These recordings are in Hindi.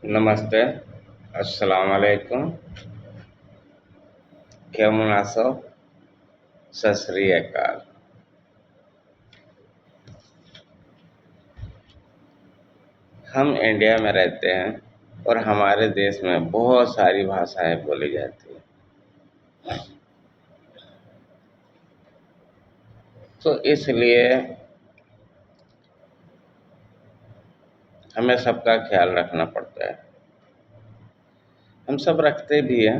नमस्ते, अस्सलाम वालेकुम, केमन आसो, सत श्री अकाल। हम इंडिया में रहते हैं और हमारे देश में बहुत सारी भाषाएं बोली जाती हैं। तो इसलिए हमें सबका ख्याल रखना पड़ता है। हम सब रखते भी हैं।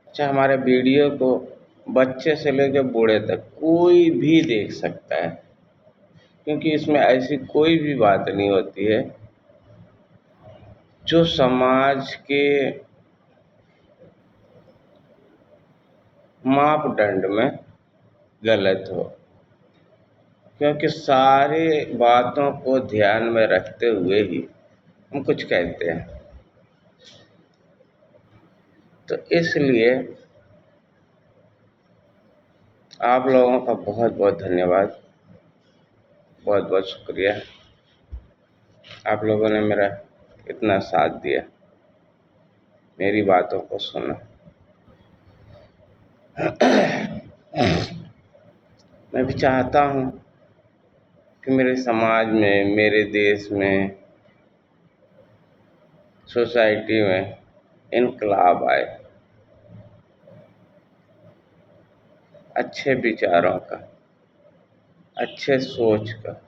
अच्छा, हमारे वीडियो को बच्चे से लेकर बूढ़े तक कोई भी देख सकता है, क्योंकि इसमें ऐसी कोई भी बात नहीं होती है जो समाज के मापदंड में गलत हो, क्योंकि सारे बातों को ध्यान में रखते हुए ही हम कुछ कहते हैं। तो इसलिए आप लोगों का बहुत बहुत धन्यवाद, बहुत बहुत शुक्रिया। आप लोगों ने मेरा इतना साथ दिया, मेरी बातों को सुना। मैं भी चाहता हूँ कि मेरे समाज में, मेरे देश में, सोसाइटी में इनकलाब आए, अच्छे विचारों का, अच्छे सोच का,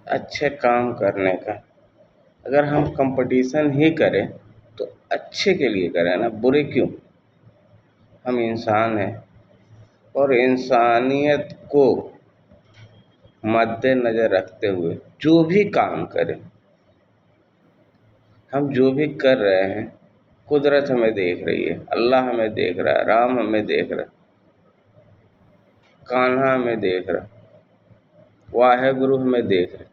अच्छे काम करने का। अगर हम कंपटीशन ही करें तो अच्छे के लिए करें ना, बुरे क्यों। हम इंसान हैं और इंसानियत को मद्देनजर रखते हुए जो भी काम करें, हम जो भी कर रहे हैं, कुदरत हमें देख रही है, अल्लाह हमें देख रहा है, राम हमें देख रहा है, कान्हा हमें देख रहा है, वाहेगुरु हमें देख रहे।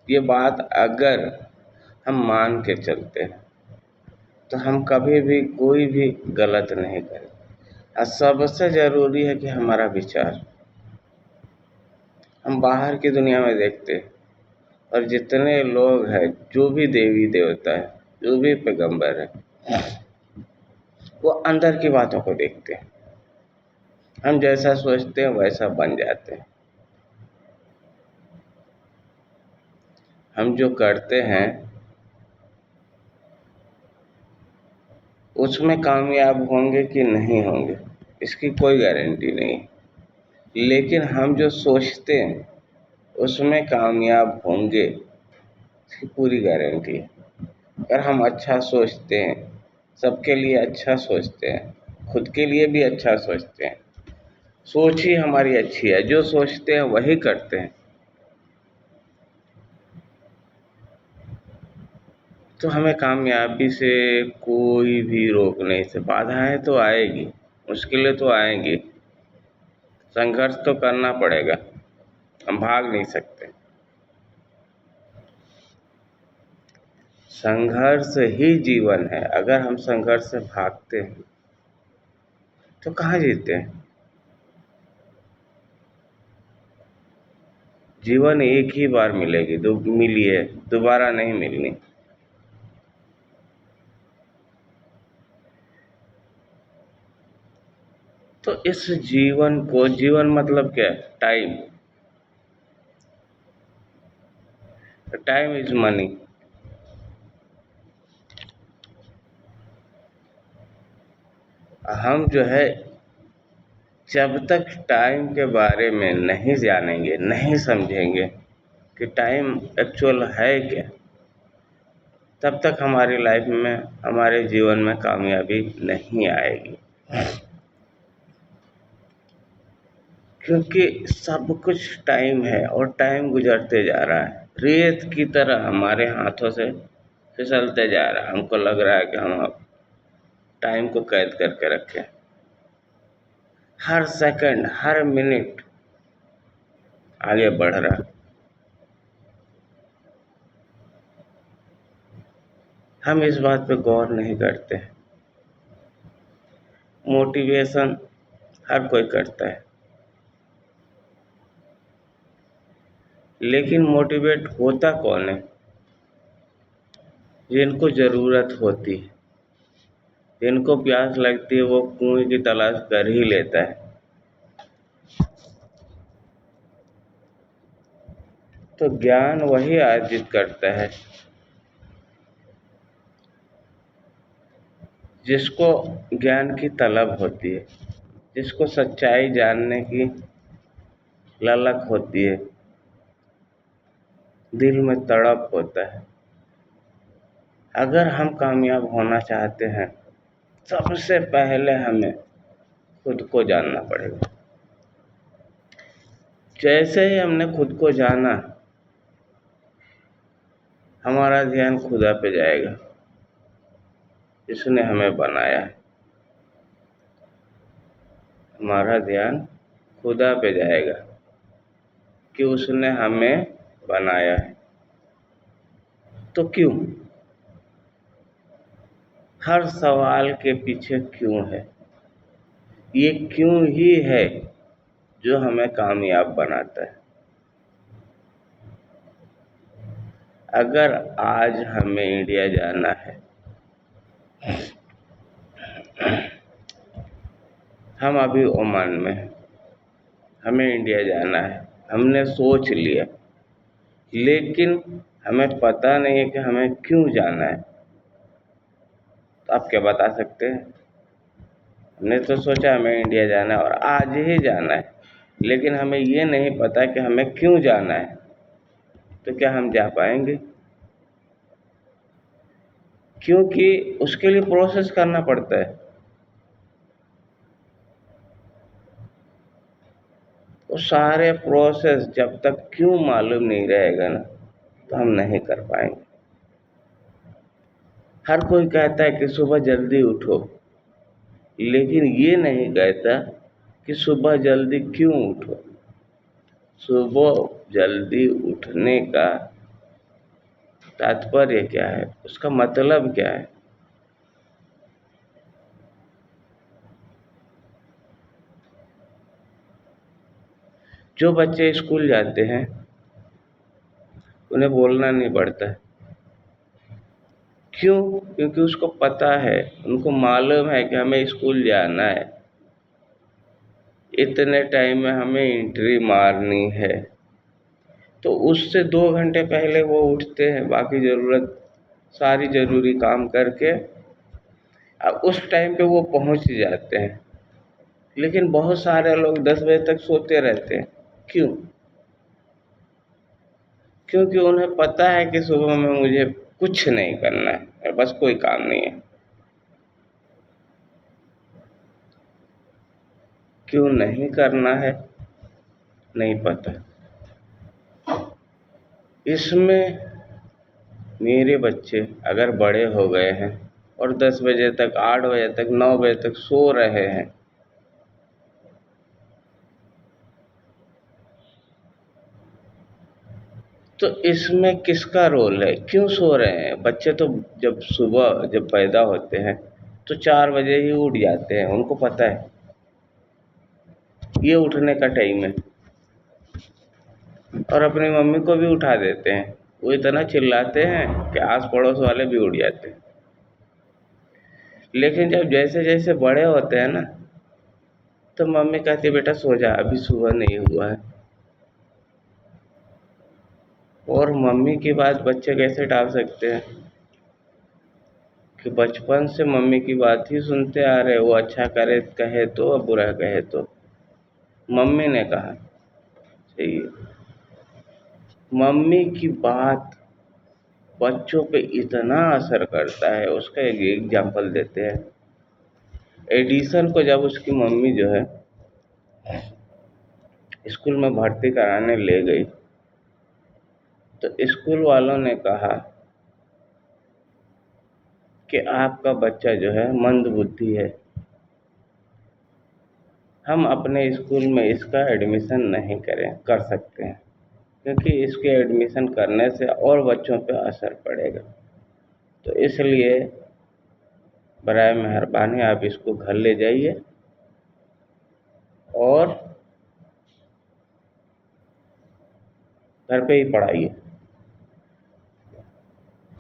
ये बात अगर हम मान के चलते हैं तो हम कभी भी कोई भी गलत नहीं करें। और सबसे ज़रूरी है कि हमारा विचार। हम बाहर की दुनिया में देखते हैं और जितने लोग हैं, जो भी देवी देवता है, जो भी पैगंबर है, वो अंदर की बातों को देखते हैं। हम जैसा सोचते हैं वैसा बन जाते हैं। हम जो करते हैं उसमें कामयाब होंगे कि नहीं होंगे, इसकी कोई गारंटी नहीं। लेकिन हम जो सोचते हैं उसमें कामयाब होंगे, इसकी पूरी गारंटी है। अगर हम अच्छा सोचते हैं, सबके लिए अच्छा सोचते हैं, खुद के लिए भी अच्छा सोचते हैं, सोच ही हमारी अच्छी है, जो सोचते हैं वही करते हैं, तो हमें कामयाबी से कोई भी रोक नहीं सकता। बाधाएं तो आएगी, मुश्किलें तो आएंगी, संघर्ष तो करना पड़ेगा, हम भाग नहीं सकते। संघर्ष ही जीवन है। अगर हम संघर्ष से भागते हैं तो कहाँ जीते हैं। जीवन एक ही बार मिलेगी, मिली है, दोबारा नहीं मिलनी। तो इस जीवन को, जीवन मतलब क्या है? टाइम। Time is money. हम जो है, जब तक टाइम के बारे में नहीं जानेंगे, नहीं समझेंगे कि टाइम एक्चुअल है क्या, तब तक हमारी लाइफ में, हमारे जीवन में कामयाबी नहीं आएगी। क्योंकि सब कुछ टाइम है और टाइम गुजरते जा रहा है, रेत की तरह हमारे हाथों से फिसलते जा रहा है। हमको लग रहा है कि हम अब टाइम को कैद करके रखें। हर सेकंड, हर मिनट आगे बढ़ रहा। हम इस बात पे गौर नहीं करते। मोटिवेशन हर कोई करता है, लेकिन मोटिवेट होता कौन है? जिनको ज़रूरत होती है, जिनको प्यास लगती है, वो कुएं की तलाश कर ही लेता है। तो ज्ञान वही अर्जित करता है जिसको ज्ञान की तलब होती है, जिसको सच्चाई जानने की ललक होती है, दिल में तड़प होता है। अगर हम कामयाब होना चाहते हैं, सबसे पहले हमें खुद को जानना पड़ेगा। जैसे ही हमने खुद को जाना, हमारा ध्यान खुदा पे जाएगा, जिसने हमें बनाया है। हमारा ध्यान खुदा पे जाएगा कि उसने हमें बनाया है। तो क्यों? हर सवाल के पीछे क्यों है। ये क्यों ही है जो हमें कामयाब बनाता है। अगर आज हमें इंडिया जाना है, हम अभी ओमान में हैं, हमें इंडिया जाना है, हमने सोच लिया, लेकिन हमें पता नहीं है कि हमें क्यों जाना है। तो आप क्या बता सकते हैं? हमने तो सोचा हमें इंडिया जाना है और आज ही जाना है, लेकिन हमें ये नहीं पता कि हमें क्यों जाना है। तो क्या हम जा पाएंगे? क्योंकि उसके लिए प्रोसेस करना पड़ता है। वो सारे प्रोसेस जब तक क्यों मालूम नहीं रहेगा ना, तो हम नहीं कर पाएंगे। हर कोई कहता है कि सुबह जल्दी उठो, लेकिन ये नहीं कहता कि सुबह जल्दी क्यों उठो। सुबह जल्दी उठने का तात्पर्य क्या है, उसका मतलब क्या है? जो बच्चे स्कूल जाते हैं, उन्हें बोलना नहीं पड़ता है। क्यों? क्योंकि उसको पता है, उनको मालूम है कि हमें स्कूल जाना है, इतने टाइम में हमें एंट्री मारनी है। तो उससे 2 घंटे पहले वो उठते हैं, बाकी सारी ज़रूरी काम करके अब उस टाइम पे वो पहुंच जाते हैं। लेकिन बहुत सारे लोग 10 बजे तक सोते रहते हैं। क्यों? क्योंकि उन्हें पता है कि सुबह में मुझे कुछ नहीं करना है, बस कोई काम नहीं है। क्यों नहीं करना है, नहीं पता। इसमें मेरे बच्चे अगर बड़े हो गए हैं और 10 बजे तक, 8 बजे तक, 9 बजे तक सो रहे हैं, तो इसमें किसका रोल है? क्यों सो रहे हैं बच्चे? तो जब पैदा होते हैं तो 4 बजे ही उठ जाते हैं, उनको पता है ये उठने का टाइम है, और अपनी मम्मी को भी उठा देते हैं। वो इतना चिल्लाते हैं कि आस पड़ोस वाले भी उठ जाते हैं। लेकिन जब जैसे जैसे बड़े होते हैं ना, तो मम्मी कहती है बेटा सो जा, अभी सुबह नहीं हुआ है। और मम्मी की बात बच्चे कैसे टाल सकते हैं कि बचपन से मम्मी की बात ही सुनते आ रहे। वो अच्छा करे कहे तो और बुरा कहे तो मम्मी ने कहा सही है। मम्मी की बात बच्चों पे इतना असर करता है, उसका एक एग्जाम्पल देते हैं। एडिसन को जब उसकी मम्मी जो है स्कूल में भर्ती कराने ले गई, तो स्कूल वालों ने कहा कि आपका बच्चा जो है मंद बुद्धि है, हम अपने स्कूल में इसका एडमिशन नहीं कर सकते हैं, क्योंकि इसके एडमिशन करने से और बच्चों पे असर पड़ेगा। तो इसलिए बराए मेहरबानी आप इसको घर ले जाइए और घर पे ही पढ़ाइए।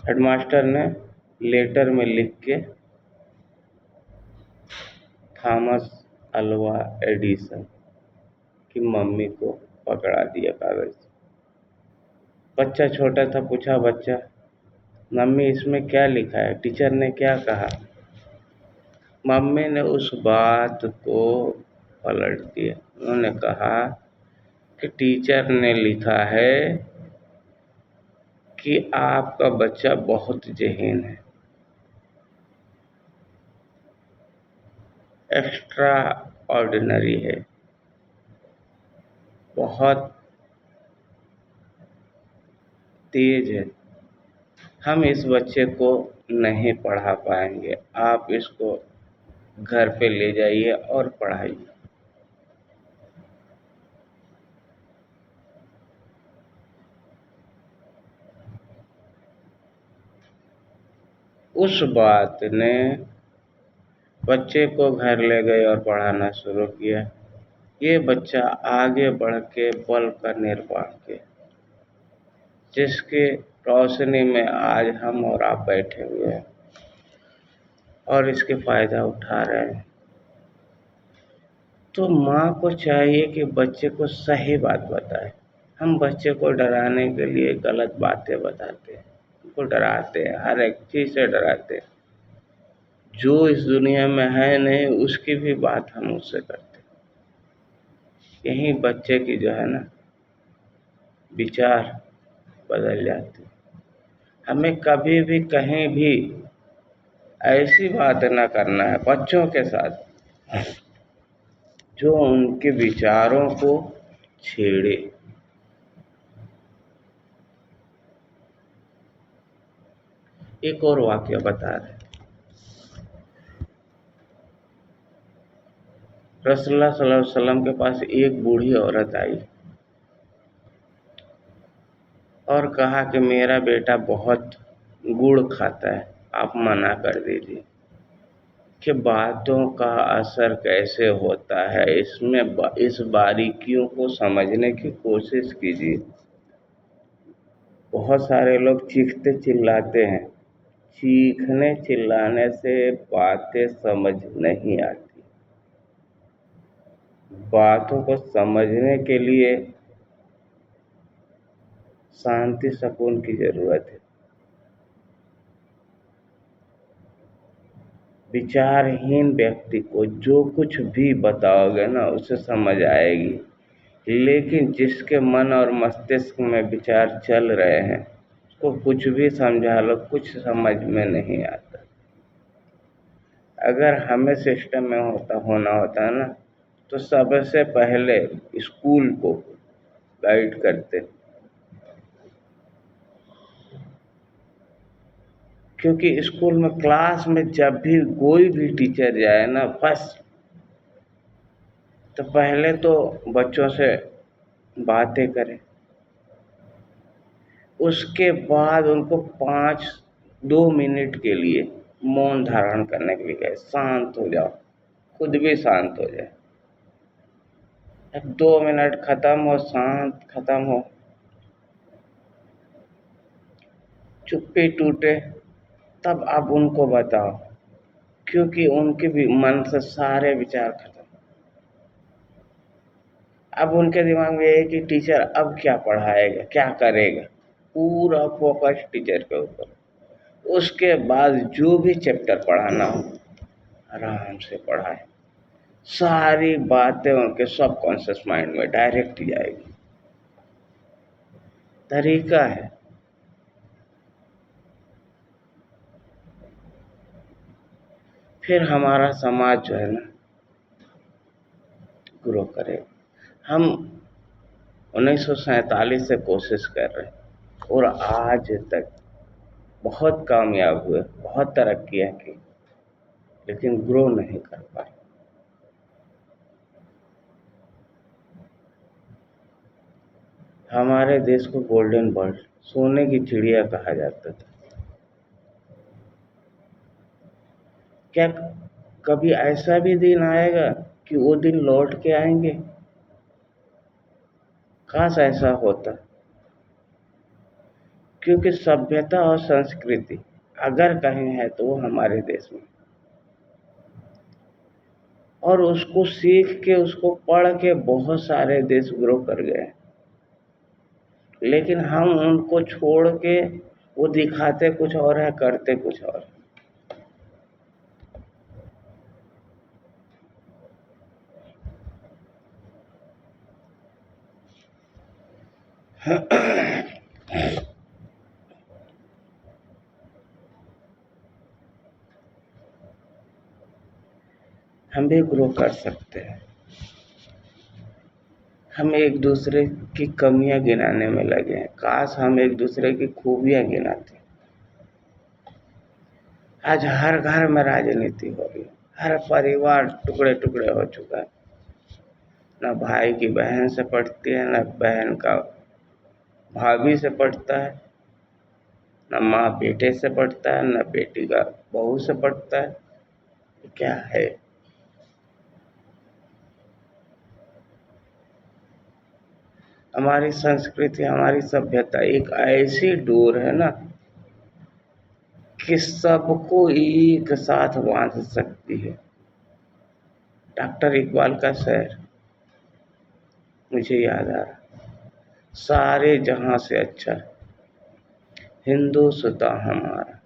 हेडमास्टर ने लेटर में लिख के थॉमस अल्वा एडिसन की मम्मी को पकड़ा दिया कागज। बच्चा छोटा था, पूछा बच्चा, मम्मी इसमें क्या लिखा है, टीचर ने क्या कहा? मम्मी ने उस बात को पलट दिया। उन्होंने कहा कि टीचर ने लिखा है कि आपका बच्चा बहुत ज़हीन है, एक्स्ट्रा ऑर्डिनरी है, बहुत तेज है, हम इस बच्चे को नहीं पढ़ा पाएंगे, आप इसको घर पे ले जाइए और पढ़ाइए। उस बात ने बच्चे को घर ले गए और पढ़ाना शुरू किया। ये बच्चा आगे बढ़ के बल्ब का निर्माण किया, जिसके रोशनी में आज हम और आप बैठे हुए हैं और इसके फ़ायदा उठा रहे हैं। तो माँ को चाहिए कि बच्चे को सही बात बताए। हम बच्चे को डराने के लिए गलत बातें बताते हैं, उनको डराते हैं, हर एक चीज़ से डराते हैं। जो इस दुनिया में है नहीं उसकी भी बात हम उससे करते हैं। यही बच्चे की जो है ना विचार बदल जाते हैं। हमें कभी भी कहीं भी ऐसी बात ना करना है बच्चों के साथ जो उनके विचारों को छेड़े। एक और वाक़या बता रहे हैं। रसूलुल्लाह सल्लल्लाहु अलैहि वसल्लम के पास एक बूढ़ी औरत आई और कहा कि मेरा बेटा बहुत गुड़ खाता है, आप मना कर दीजिए। कि बातों का असर कैसे होता है इस बारीकियों को समझने की कोशिश कीजिए। बहुत सारे लोग चीखते चिल्लाते हैं, चीखने चिल्लाने से बातें समझ नहीं आती। बातों को समझने के लिए शांति सुकून की ज़रूरत है। विचारहीन व्यक्ति को जो कुछ भी बताओगे ना उसे समझ आएगी, लेकिन जिसके मन और मस्तिष्क में विचार चल रहे हैं उसको कुछ भी समझा लो कुछ समझ में नहीं आता। अगर हमें सिस्टम में होना होता ना तो सबसे पहले स्कूल को गाइड करते, क्योंकि स्कूल में क्लास में जब भी कोई भी टीचर जाए ना फर्स्ट तो पहले तो बच्चों से बातें करें, उसके बाद उनको 2 मिनट के लिए मौन धारण करने के लिए कहे, शांत हो जाओ, खुद भी शांत हो जाए। 2 मिनट खत्म हो, शांत खत्म हो, चुप्पी टूटे, तब आप उनको बताओ, क्योंकि उनके भी मन से सारे विचार खत्म। अब उनके दिमाग में ये है कि टीचर अब क्या पढ़ाएगा, क्या करेगा, पूरा फोकस टीचर के ऊपर। उसके बाद जो भी चैप्टर पढ़ाना हो आराम से पढ़ाए, सारी बातें उनके सबकॉन्शियस माइंड में डायरेक्ट जाएगी। तरीका है। फिर हमारा समाज जो है ना ग्रो करे। हम 1947 से कोशिश कर रहे हैं और आज तक बहुत कामयाब हुए, बहुत तरक्कियाँ की, लेकिन ग्रो नहीं कर पाए। हमारे देश को गोल्डन बर्ड, सोने की चिड़िया कहा जाता था। क्या कभी ऐसा भी दिन आएगा कि वो दिन लौट के आएंगे? काश ऐसा होता। क्योंकि सभ्यता और संस्कृति अगर कहीं है तो वो हमारे देश में, और उसको सीख के उसको पढ़ के बहुत सारे देश ग्रो कर गए, लेकिन हम उनको छोड़ के वो दिखाते कुछ और है, करते कुछ और। हम भी ग्रो कर सकते हैं। हम एक दूसरे की कमियां गिनाने में लगे हैं, काश हम एक दूसरे की खूबियां गिनाते। आज हर घर में राजनीति हो रही है, हर परिवार टुकड़े टुकड़े हो चुका है। न भाई की बहन से पटती है, न बहन का भाभी से पटता है, न माँ बेटे से पटता है, न बेटी का बहू से पटता है। क्या है? हमारी संस्कृति, हमारी सभ्यता एक ऐसी डोर है ना कि सबको एक साथ बांध सकती है। डॉक्टर इकबाल का शेर मुझे याद आ रहा, सारे जहां से अच्छा हिंदुस्तां हमारा,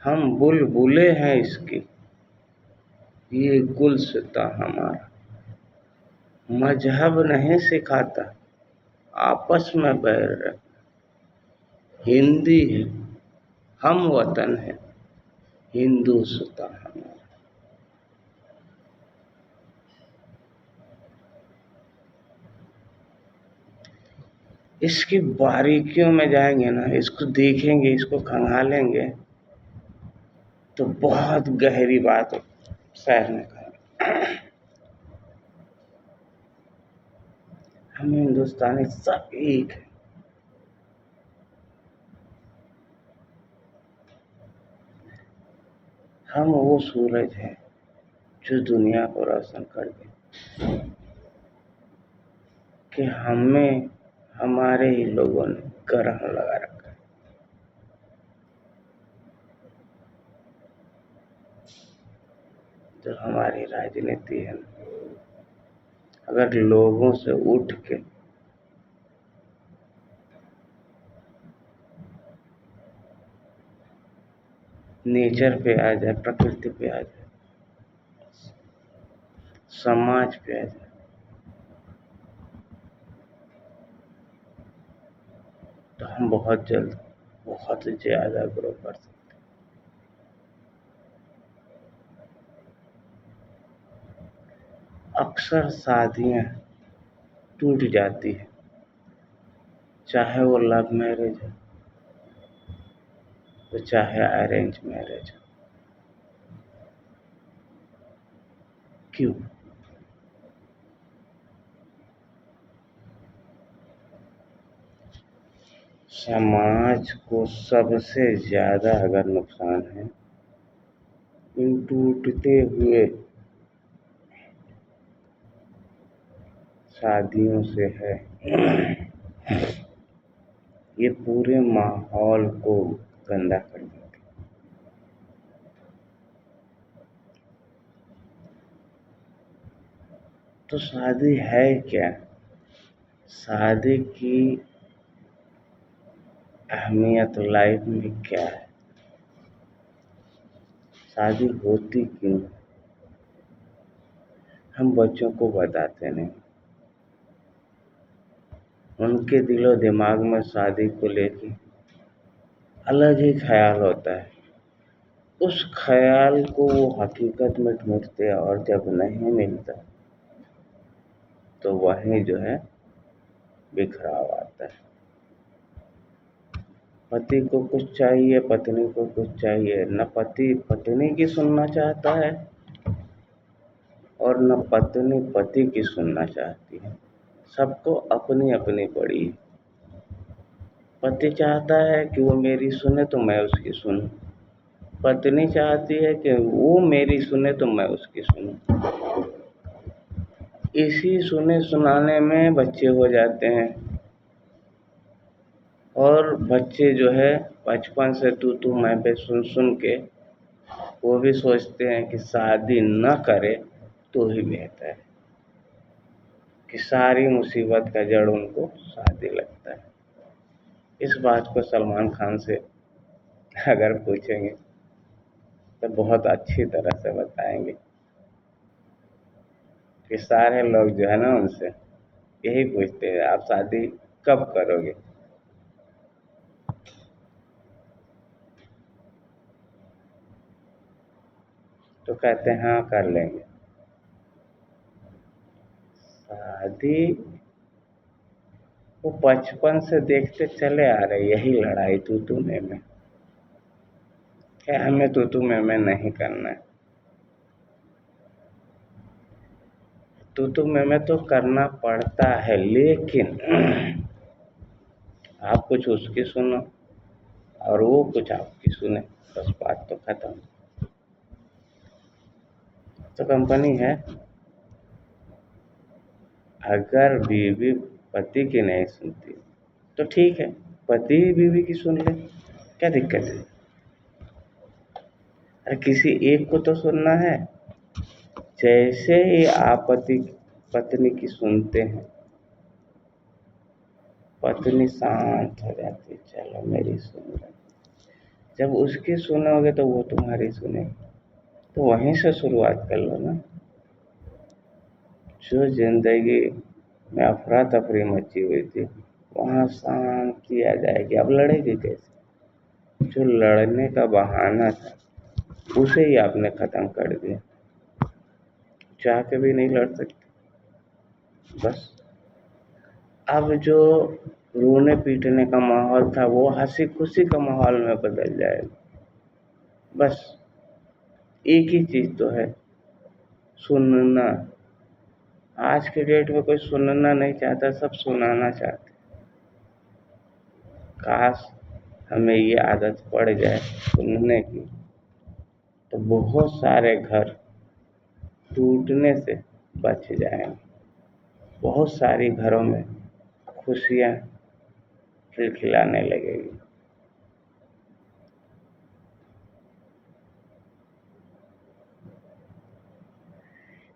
हम बुलबुले हैं इसकी, ये गुलसिता हमारा। मजहब नहीं सिखाता आपस में बैर रख, हिंदी है हम वतन है, हिंदुस्तां हमारा। इसकी बारीकियों में जाएंगे ना, इसको देखेंगे, इसको खंगालेंगे तो बहुत गहरी बात हो। शायर ने कहा हम हिंदुस्तानी सब एक है। हम वो सूरज हैं जो दुनिया को रोशन कर दे, कि हमें हमारे ही लोगों ने ग्रहण लगा रखा है। जो हमारी राजनीति है, अगर लोगों से उठ के नेचर पे आ जाए, प्रकृति पे आ जाए, समाज पे आ जाए, तो हम बहुत जल्द बहुत ज्यादा ग्रो कर सकते। अक्सर शादियां टूट जाती है, चाहे वो लव मैरिज हो तो चाहे अरेंज मैरिज हो। क्यों? समाज को सबसे ज्यादा अगर नुकसान है इन टूटते हुए शादियों से है। ये पूरे माहौल को गंदा कर देती। तो शादी है क्या? शादी की अहमियत लाइफ में क्या है? शादी होती क्यों? हम बच्चों को बताते नहीं। उनके दिलो दिमाग में शादी को लेके अलग ही ख्याल होता है। उस ख्याल को वो हकीकत में ढूंढते हैं, और जब नहीं मिलता तो वहीं जो है बिखराव आता है। पति को कुछ चाहिए, पत्नी को कुछ चाहिए, न पति पत्नी की सुनना चाहता है और न पत्नी पति की सुनना चाहती है। सबको अपनी अपनी पड़ी है। पति चाहता है कि वो मेरी सुने तो मैं उसकी सुनूं, पत्नी चाहती है कि वो मेरी सुने तो मैं उसकी सुनूं। इसी सुने सुनाने में बच्चे हो जाते हैं, और बच्चे जो है बचपन से तू मैं पे सुन सुन के वो भी सोचते हैं कि शादी न करे तो ही बेहतर है, कि सारी मुसीबत का जड़ उनको शादी लगता है। इस बात को सलमान खान से अगर पूछेंगे तो बहुत अच्छी तरह से बताएंगे कि सारे लोग जो है ना उनसे यही पूछते हैं आप शादी कब करोगे। तो कहते हैं हाँ कर लेंगे। शादी वो बचपन से देखते चले आ रहे यही लड़ाई तू मैं क्या हमें तू मैं नहीं करना है। मैं तो करना पड़ता है लेकिन आप कुछ उसकी सुनो और वो कुछ आपकी सुने, बस बात तो खत्म। तो कंपनी है, अगर बीवी पति की नहीं सुनती तो ठीक है, पति बीवी की सुन ले, क्या दिक्कत है। अरे किसी एक को तो सुनना है। जैसे ही आप पति पत्नी की सुनते हैं पत्नी शांत हो जाती है, चलो मेरी सुन रहे। जब उसकी सुनोगे तो वो तुम्हारी सुनेगी। तो वहीं से शुरुआत कर लो ना। जो जिंदगी में अफरा तफरी मची हुई थी वहाँ शांति आ जाएगी। अब लड़ेगी कैसे। जो लड़ने का बहाना था उसे ही आपने खत्म कर दिया। चाह के भी नहीं लड़ सकते। बस अब जो रोने पीटने का माहौल था वो हंसी खुशी का माहौल में बदल जाएगा। बस एक ही चीज तो है, सुनना। आज के डेट में कोई सुनना नहीं चाहता, सब सुनाना चाहते। काश हमें ये आदत पड़ जाए सुनने की तो बहुत सारे घर टूटने से बच जाएंगे। बहुत सारी घरों में खुशियाँ खिलखिलाने लगेगी।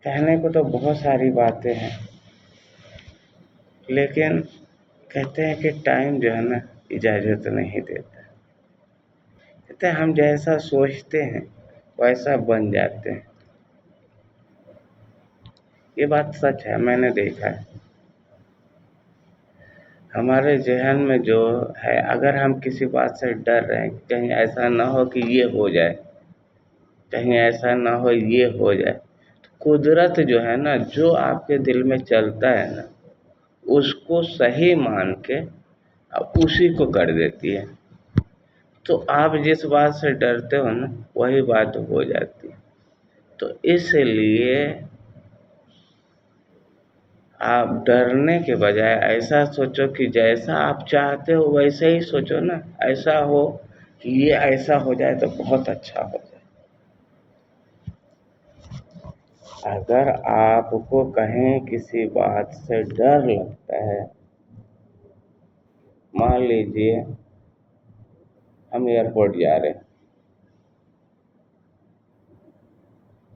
कहने को तो बहुत सारी बातें हैं लेकिन कहते हैं कि टाइम जो है ना इजाज़त नहीं देता। कहते हैं हम जैसा सोचते हैं वैसा बन जाते हैं। ये बात सच है, मैंने देखा है। हमारे ज़हन में जो है, अगर हम किसी बात से डर रहे हैं कहीं ऐसा ना हो कि ये हो जाए, कहीं ऐसा ना हो ये हो जाए, तो कुदरत जो है ना जो आपके दिल में चलता है ना उसको सही मान के अब उसी को कर देती है। तो आप जिस बात से डरते हो ना वही बात हो जाती है। तो इसलिए आप डरने के बजाय ऐसा सोचो कि जैसा आप चाहते हो वैसे ही सोचो ना। ऐसा हो कि ये ऐसा हो जाए तो बहुत अच्छा हो जाए। अगर आपको कहीं किसी बात से डर लगता है, मान लीजिए हम एयरपोर्ट जा रहे हैं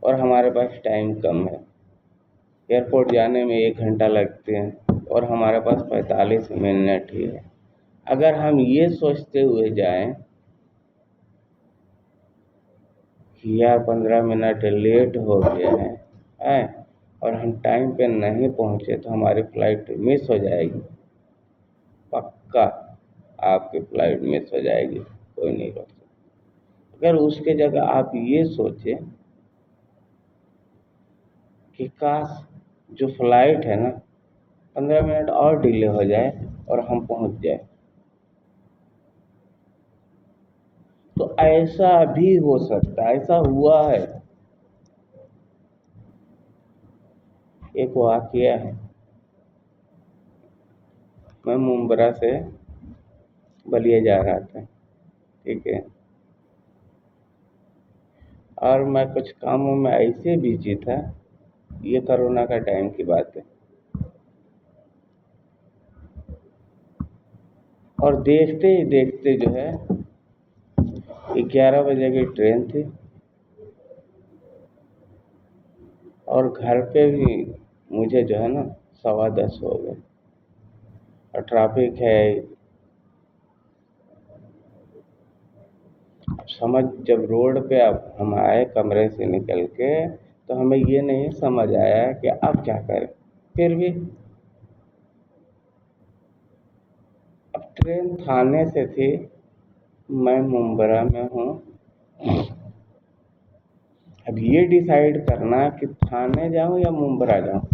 और हमारे पास टाइम कम है। एयरपोर्ट जाने में 1 घंटा लगते हैं और हमारे पास 45 मिनट ही है। अगर हम ये सोचते हुए जाएं कि यार 15 मिनट लेट हो गया है और हम टाइम पे नहीं पहुंचे तो हमारी फ्लाइट मिस हो जाएगी। पक्का आपकी फ्लाइट मिस हो जाएगी, कोई नहीं रोक सकता। अगर उसके जगह आप ये सोचें कि काश जो फ्लाइट है ना 15 मिनट और डिले हो जाए और हम पहुंच जाए, तो ऐसा भी हो सकता है। ऐसा हुआ है। एक वाकया है, मैं मुंब्रा से बलिया जा रहा था, ठीक है। और मैं कुछ कामों में ऐसे बिजी था, ये कोरोना का टाइम की बात है। और देखते ही देखते जो है 11 बजे की ट्रेन थी और घर पे भी मुझे जो है ना 10:15 हो गए और ट्रैफिक है। समझ जब रोड पे अब हम आए कमरे से निकल के तो हमें ये नहीं समझ आया कि अब क्या करें। फिर भी अब ट्रेन थाने से थी, मैं मुंब्रा में हूँ। अब ये डिसाइड करना कि थाने जाऊँ या मुंब्रा जाऊँ।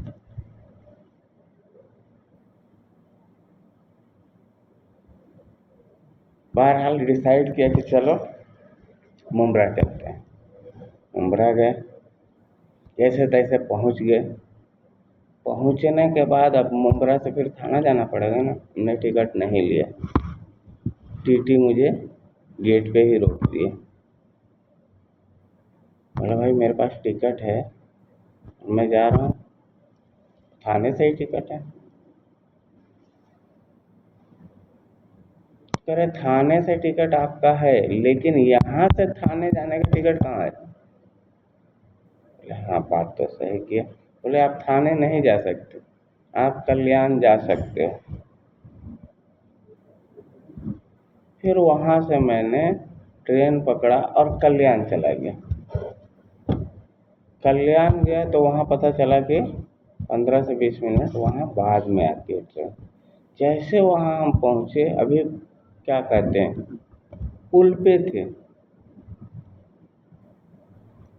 बहरहाल डिसाइड किया कि चलो मुंब्रा चलते हैं। मुंब्रा गए, जैसे तैसे पहुँच गए। पहुँचने के बाद अब मुंब्रा से फिर थाना जाना पड़ेगा ना। हमने टिकट नहीं लिया, टीटी मुझे गेट पे ही रोक दिए। बोला भाई मेरे पास टिकट है, मैं जा रहा हूँ, थाने से ही टिकट है। कह रहे थाने से टिकट आपका है लेकिन यहाँ से थाने जाने का टिकट कहाँ है। बोले हाँ बात तो सही किया। बोले आप थाने नहीं जा सकते, आप कल्याण जा सकते हो। फिर वहाँ से मैंने ट्रेन पकड़ा और कल्याण चला गया। कल्याण गया तो वहाँ पता चला कि 15 से 20 मिनट वहाँ बाद में आती है ट्रेन। जैसे वहाँ हम पहुँचे, अभी क्या कहते हैं पुल पे थे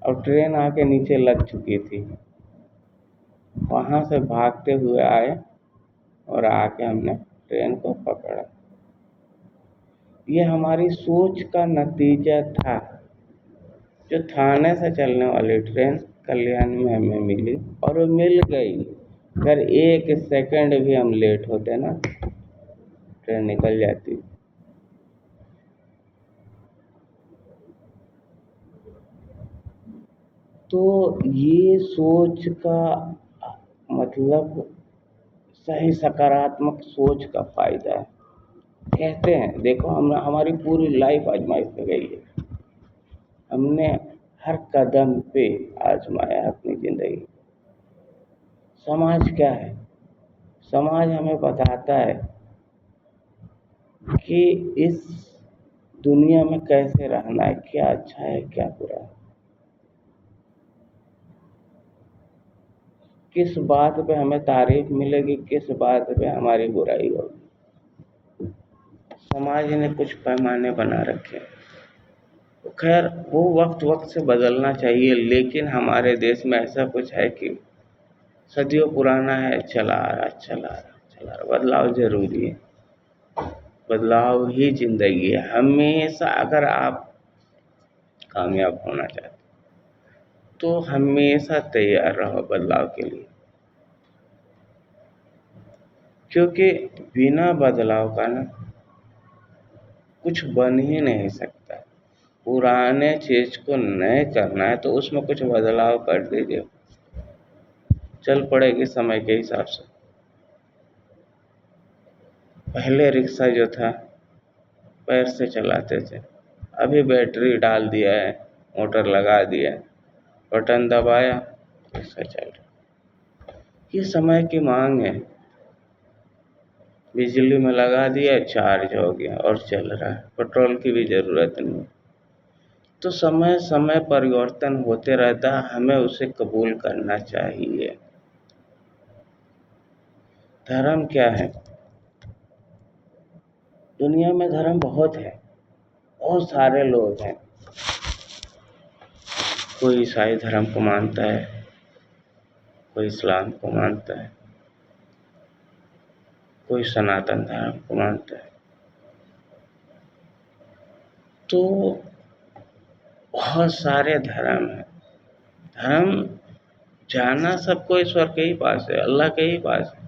और ट्रेन आके नीचे लग चुकी थी। वहाँ से भागते हुए आए और आके हमने ट्रेन को पकड़ा। ये हमारी सोच का नतीजा था। जो थाने से चलने वाली ट्रेन कल्याण में हमें मिली और वो मिल गई। अगर 1 सेकंड भी हम लेट होते ना, ट्रेन निकल जाती। तो ये सोच का मतलब सही सकारात्मक सोच का फायदा है। कहते हैं देखो हम हमारी पूरी लाइफ आजमाइश पे गई है। हमने हर कदम पे आजमाया अपनी जिंदगी। समाज क्या है? समाज हमें बताता है कि इस दुनिया में कैसे रहना है, क्या अच्छा है क्या बुरा है, किस बात पे हमें तारीफ मिलेगी, किस बात पे हमारी बुराई होगी। समाज ने कुछ पैमाने बना रखे। तो खैर वो वक्त वक्त से बदलना चाहिए, लेकिन हमारे देश में ऐसा कुछ है कि सदियों पुराना है, चला आ रहा चला आ रहा चला आ रहा। बदलाव जरूरी है, बदलाव ही जिंदगी है। हमेशा अगर आप कामयाब होना चाहते तो हमेशा तैयार रहो बदलाव के लिए, क्योंकि बिना बदलाव का ना कुछ बन ही नहीं सकता। पुराने चीज को नए करना है तो उसमें कुछ बदलाव कर दीजिए, चल पड़ेगी समय के हिसाब से। पहले रिक्शा जो था पैर से चलाते थे, अभी बैटरी डाल दिया है, मोटर लगा दिया है, बटन दबाया रिक्शा चल रहा। ये समय की मांग है। बिजली में लगा दिया, चार्ज हो गया और चल रहा है, पेट्रोल की भी जरूरत नहीं। तो समय समय परिवर्तन होते रहता है, हमें उसे कबूल करना चाहिए। धर्म क्या है? दुनिया में धर्म बहुत है, बहुत सारे लोग हैं। कोई ईसाई धर्म को मानता है, कोई इस्लाम को मानता है, कोई सनातन धर्म को मानता है। तो बहुत सारे धर्म हैं। धर्म जाना सबको ईश्वर के ही पास है, अल्लाह के ही पास है।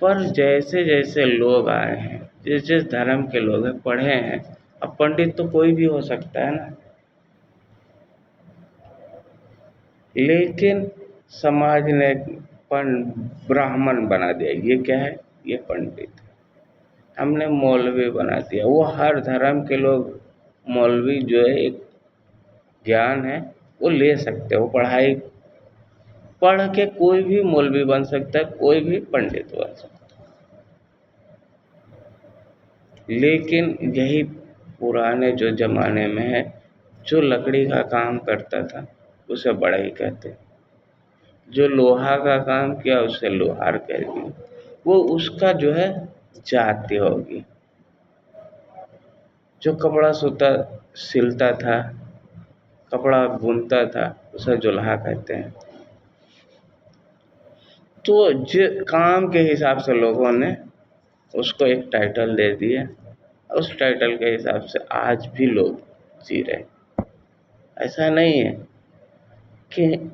पर जैसे जैसे लोग आए हैं, जिस जिस धर्म के लोग हैं, पढ़े हैं, अब पंडित तो कोई भी हो सकता है ना, लेकिन समाज ने ब्राह्मण बना दिया। ये क्या है? ये पंडित है। हमने मौलवी बना दिया। वो हर धर्म के लोग मौलवी जो है एक ज्ञान है वो ले सकते हैं। वो पढ़ाई पढ़ के कोई भी मौलवी बन सकता है, कोई भी पंडित बन सकता है। लेकिन यही पुराने जो जमाने में है, जो लकड़ी का काम करता था उसे बढ़ई कहते, जो लोहा का काम किया उसे लोहार कह दिए। वो उसका जो है जाति होगी। जो कपड़ा सूता सिलता था, कपड़ा बुनता था, उसे जुल्हा कहते हैं। तो जो काम के हिसाब से लोगों ने उसको एक टाइटल दे दिया, उस टाइटल के हिसाब से आज भी लोग जी रहे। ऐसा नहीं है कि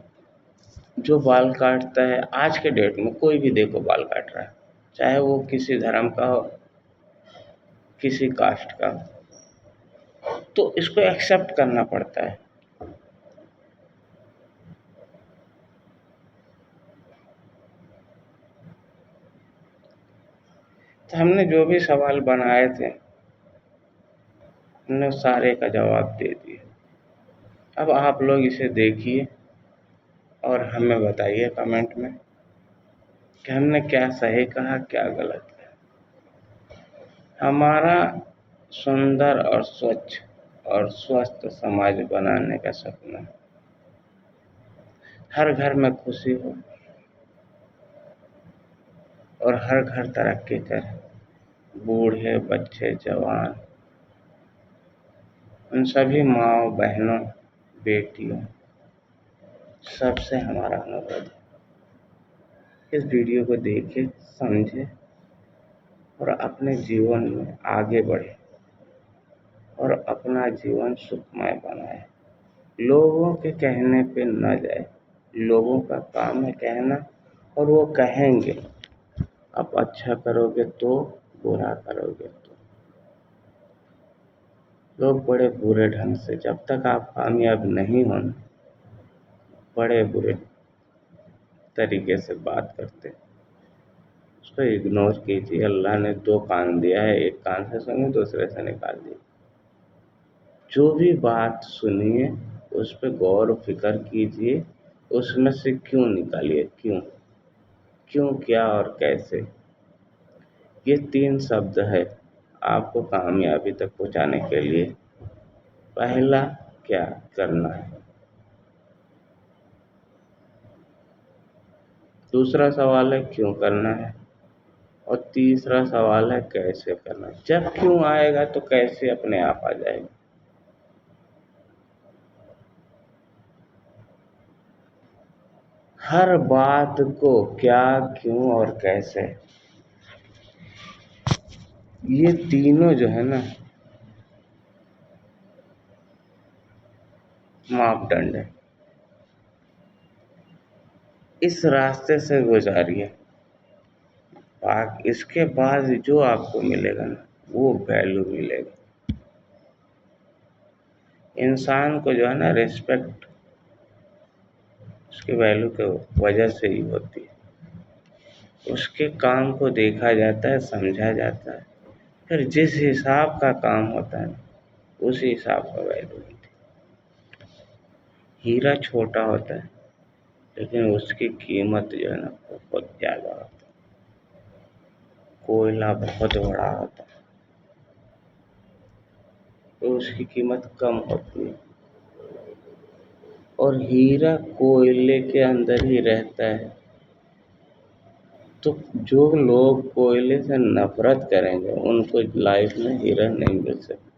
जो बाल काटता है आज के डेट में, कोई भी देखो बाल काट रहा है, चाहे वो किसी धर्म का हो, किसी कास्ट का हो, तो इसको एक्सेप्ट करना पड़ता है। तो हमने जो भी सवाल बनाए थे, हमने सारे का जवाब दे दिया। अब आप लोग इसे देखिए और हमें बताइए कमेंट में कि हमने क्या सही कहा, क्या गलत कहा। हमारा सुंदर और स्वच्छ और स्वस्थ समाज बनाने का सपना, हर घर में खुशी हो और हर घर तरक्की करे, बूढ़े बच्चे जवान, उन सभी माँओं बहनों बेटियों, सबसे हमारा अनुरोध है इस वीडियो को देखें, समझें और अपने जीवन में आगे बढ़े और अपना जीवन सुखमय बनाए। लोगों के कहने पे न जाए। लोगों का काम है कहना और वो कहेंगे। आप अच्छा करोगे तो, बुरा करोगे तो। लोग बड़े बुरे ढंग से, जब तक आप कामयाब नहीं हो, बड़े बुरे तरीके से बात करते हैं। उसको इग्नोर कीजिए। अल्लाह ने 2 कान दिया है, एक कान से सुनिए, दूसरे से निकाल दिए। जो भी बात सुनिए उस पर गौर फिक्र कीजिए, उसमें से क्यों निकालिए, क्यों क्या और कैसे। ये 3 शब्द है आपको कामयाबी तक पहुंचाने के लिए। पहला, क्या करना है। दूसरा सवाल है क्यों करना है। और तीसरा सवाल है कैसे करना है। जब क्यों आएगा तो कैसे अपने आप आ जाएगा। हर बात को क्या, क्यों और कैसे, ये तीनों जो है ना मापदंड है। इस रास्ते से गुजारिए, इसके बाद जो आपको मिलेगा ना वो वैल्यू मिलेगा। इंसान को जो है ना रिस्पेक्ट उसकी वैल्यू के वजह से ही होती है। उसके काम को देखा जाता है, समझा जाता है, फिर जिस हिसाब का काम होता है उसी हिसाब का वैल्यू मिलती है। हीरा छोटा होता है लेकिन उसकी कीमत जो है ना बहुत ज़्यादा होती है। कोयला बहुत बड़ा होता है तो उसकी कीमत कम होती है। और हीरा कोयले के अंदर ही रहता है। तो जो लोग कोयले से नफरत करेंगे उनको लाइफ में हीरा नहीं मिल सकता।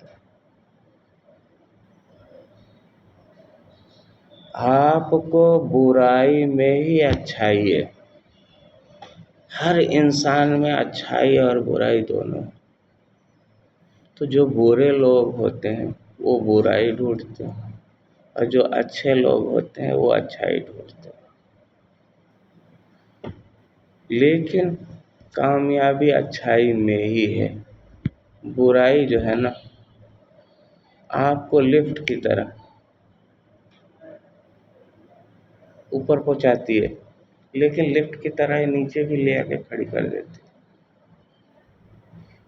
आपको बुराई में ही अच्छाई है। हर इंसान में अच्छाई और बुराई दोनों है। तो जो बुरे लोग होते हैं वो बुराई ढूंढते हैं और जो अच्छे लोग होते हैं वो अच्छाई ढूंढते हैं। लेकिन कामयाबी अच्छाई में ही है। बुराई जो है ना आपको लिफ्ट की तरह ऊपर पहुंचाती है, लेकिन लिफ्ट की तरह ही नीचे भी ले आके खड़ी कर देती है।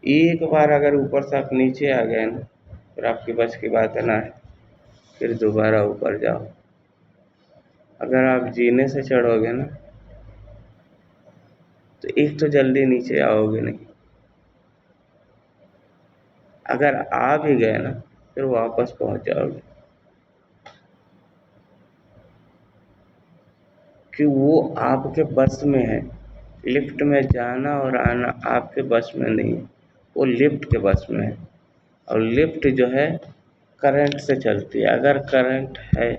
एक बार अगर ऊपर से आप नीचे आ गए ना, फिर आपकी बस की बात है ना, फिर दोबारा ऊपर जाओ। अगर आप जीने से चढ़ोगे ना, तो एक तो जल्दी नीचे आओगे नहीं, अगर आ भी गए ना, फिर वापस पहुंच जाओगे, कि वो आपके बस में है। लिफ्ट में जाना और आना आपके बस में नहीं है, वो लिफ्ट के बस में है। और लिफ्ट जो है करंट से चलती है। अगर करंट है,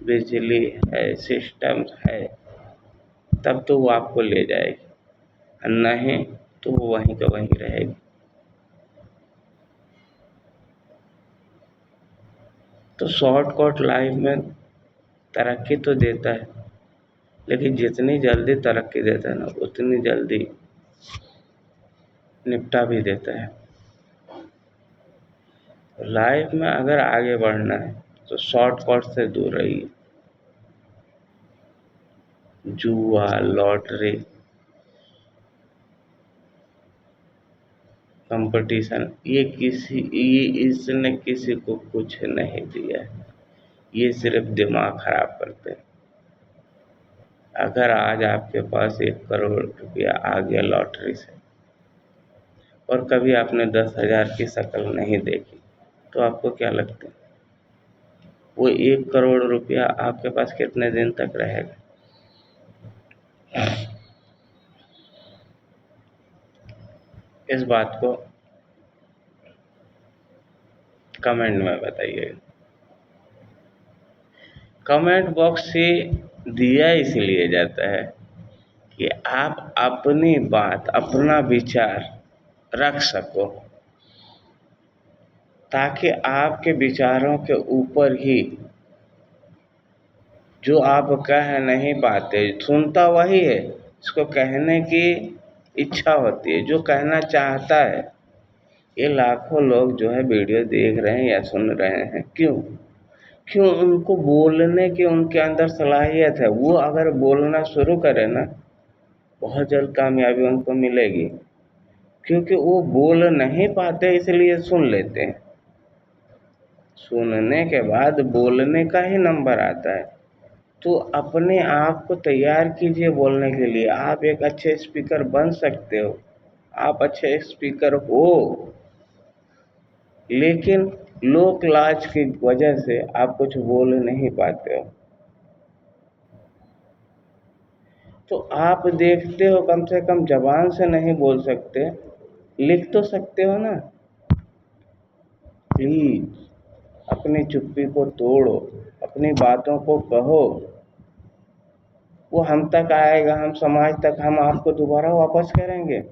बिजली है, सिस्टम है, तब तो वो आपको ले जाएगी, और नहीं तो वो वहीं का वहीं रहेगी। तो शॉर्टकट लाइफ में तरक्की तो देता है, लेकिन जितनी जल्दी तरक्की देता है ना, उतनी जल्दी निपटा भी देता है। लाइफ में अगर आगे बढ़ना है तो शॉर्टकट से दूर रहिए। जुआ, लॉटरी, कंपटीशन, ये इसने किसी को कुछ नहीं दिया है। ये सिर्फ दिमाग खराब करते हैं। अगर आज आपके पास 1 करोड़ रुपया आ गया लॉटरी से, और कभी आपने 10,000 की शक्ल नहीं देखी, तो आपको क्या लगता है वो 1 करोड़ रुपया आपके पास कितने दिन तक रहेगा? इस बात को कमेंट में बताइए। कमेंट बॉक्स से दिया इसलिए जाता है कि आप अपनी बात, अपना विचार रख सको, ताकि आपके विचारों के ऊपर ही जो आप कह नहीं पाते, सुनता वही है, इसको कहने की इच्छा होती है, जो कहना चाहता है। ये लाखों लोग जो है वीडियो देख रहे हैं या सुन रहे हैं, क्यों? क्यों? उनको बोलने की उनके अंदर सलाहियत है। वो अगर बोलना शुरू करें ना, बहुत जल्द कामयाबी उनको मिलेगी, क्योंकि वो बोल नहीं पाते इसलिए सुन लेते हैं। सुनने के बाद बोलने का ही नंबर आता है। तो अपने आप को तैयार कीजिए बोलने के लिए। आप एक अच्छे स्पीकर बन सकते हो, आप अच्छे स्पीकर हो, लेकिन लोक लाज की वजह से आप कुछ बोल नहीं पाते हो। तो आप देखते हो, कम से कम जबान से नहीं बोल सकते, लिख तो सकते हो ना। प्लीज अपनी चुप्पी को तोड़ो, अपनी बातों को कहो। वो हम तक आएगा, हम समाज तक, हम आपको दोबारा वापस करेंगे।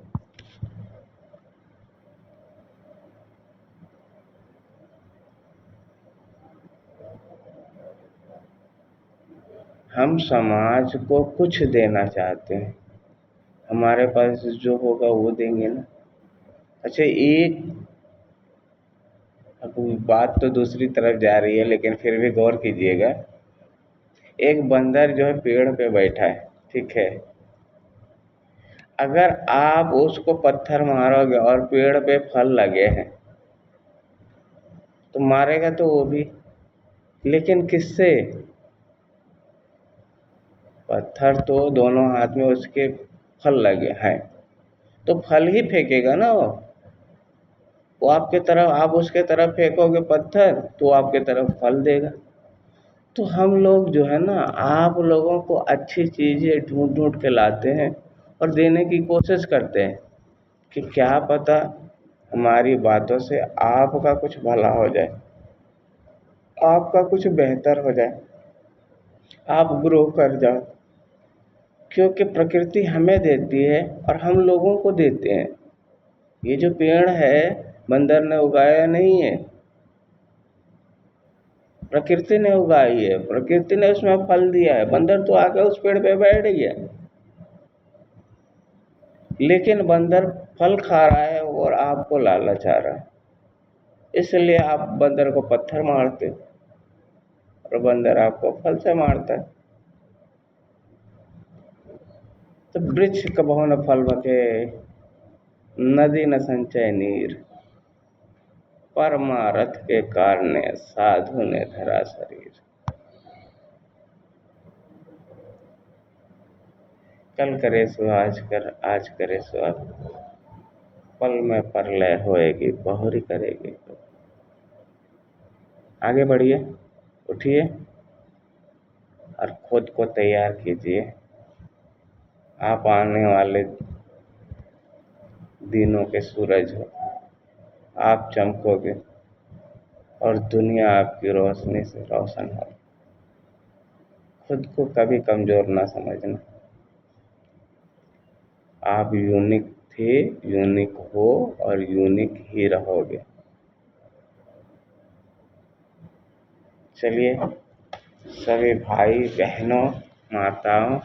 हम समाज को कुछ देना चाहते हैं, हमारे पास जो होगा वो देंगे ना। अच्छा, एक अब बात तो दूसरी तरफ जा रही है, लेकिन फिर भी गौर कीजिएगा। एक बंदर जो है पेड़ पे बैठा है, ठीक है। अगर आप उसको पत्थर मारोगे और पेड़ पे फल लगे हैं, तो मारेगा तो वो भी, लेकिन किससे? पत्थर तो दोनों हाथ में उसके फल लगे हैं, तो फल ही फेंकेगा ना वो आपके तरफ। आप उसके तरफ फेंकोगे पत्थर, तो वो आपके तरफ फल देगा। तो हम लोग जो है ना, आप लोगों को अच्छी चीज़ें ढूंढ ढूंढ के लाते हैं और देने की कोशिश करते हैं, कि क्या पता हमारी बातों से आपका कुछ भला हो जाए, आपका कुछ बेहतर हो जाए, आप ग्रो कर जाओ। क्योंकि प्रकृति हमें देती है और हम लोगों को देते हैं। ये जो पेड़ है, बंदर ने उगाया नहीं है, प्रकृति ने उगाई है, प्रकृति ने उसमें फल दिया है। बंदर तो आकर उस पेड़ पे बैठ गया, लेकिन बंदर फल खा रहा है और आपको लालच आ रहा है, इसलिए आप बंदर को पत्थर मारते हो और बंदर आपको फल से मारता है। तो वृक्ष कबहुँ न फल बके, नदी न संचय नीर, परमारथ के कारणे साधु ने धरा शरीर। कल करे सो आज करे सो अब, पल में प्रलय होएगी बहुरी करेगी। आगे बढ़िए, उठिए और खुद को तैयार कीजिए। आप आने वाले दिनों के सूरज हो, आप चमकोगे और दुनिया आपकी रोशनी से रोशन हो। खुद को कभी कमजोर ना समझना। आप यूनिक थे, यूनिक हो और यूनिक ही रहोगे। चलिए सभी भाई बहनों, माताओं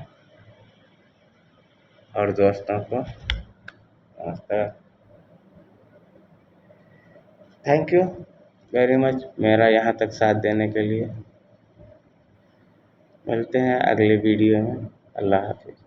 और दोस्तों को नमस्कार। थैंक यू वेरी मच मेरा यहाँ तक साथ देने के लिए। मिलते हैं अगली वीडियो में। अल्लाह हाफिज़।